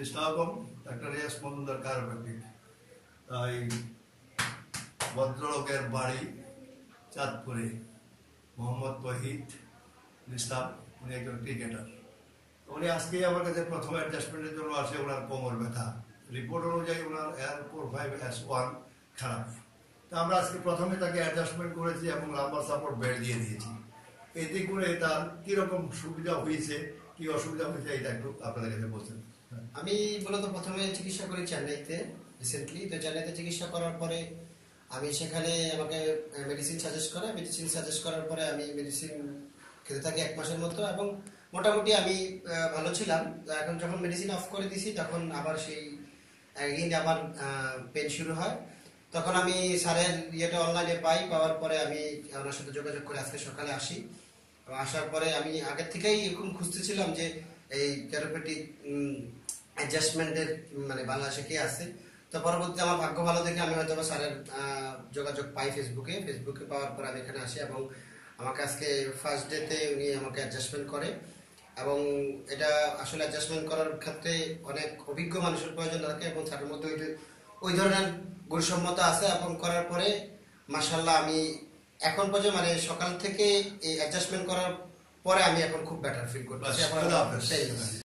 কৃষ্ণাগম doctor S Majumdar কারোপ্যাথিক। তাই ভদ্রলোকের বাড়ি চাঁদপুরে, মোহাম্মদ তহিদ ইসলাম, উনি একজন ক্রিকেটার। উনি আজকে আমার কাছে প্রথম অ্যাডজাস্টমেন্টের জন্য আসে। ওনার কোমর ব্যথা, রিপোর্ট অনুযায়ী ওনার L4-5S1 খারাপ। তা আমরা আজকে প্রথমে তাকে অ্যাডজাস্টমেন্ট করেছি এবং লাম্বার সাপোর্ট বেড দিয়ে দিয়েছি। এতে করে তার কীরকম সুবিধা হয়েছে, কি অসুবিধা হয়েছে, এটা একটু আপনাদের কাছে বলছেন। আমি মূলত প্রথমে চিকিৎসা করি চেন্নাইতে রিসেন্টলি। তো চেন্নাইতে চিকিৎসা করার পরে আমি সেখানে আমাকে মেডিসিন সাজেস্ট করার পরে আমি মেডিসিন খেতে থাকি 1 মাসের মতো এবং মোটামুটি আমি ভালো ছিলাম। এখন যখন মেডিসিন অফ করে দিছি তখন আবার সেই আবার পেন শুরু হয়। তখন আমি স্যারের ইয়েটা অনলাইনে পাওয়ার পরে আমি ওনার সাথে যোগাযোগ করে আজকে সকালে আসি। আসার পরে আমি আগের থেকেই এরকম খুঁজতেছিলাম যে এই থেরাপিউটিক অ্যাডজাস্টমেন্টের মানে বাংলাদেশে কে আছে। তো পরবর্তীতে আমার ভাগ্য ভালো দেখে আমি হয়তো স্যারের যোগাযোগ পাই ফেসবুকে পাওয়ার পর আমি এখানে আসি এবং আমাকে আজকে ফার্স্ট ডেতে উনি আমাকে অ্যাডজাস্টমেন্ট করে। এবং এটা আসলে অ্যাডজাস্টমেন্ট করার ক্ষেত্রে অনেক অভিজ্ঞ মানুষের প্রয়োজন থাকে এবং তার মধ্যে ওই ধরনের গুণসম্মতা আছে। এবং করার পরে মাশাআল্লাহ আমি এখন পর্যন্ত মানে সকাল থেকে এই অ্যাডজাস্টমেন্ট করার পরে আমি এখন খুব বেটার ফিল করতেছি।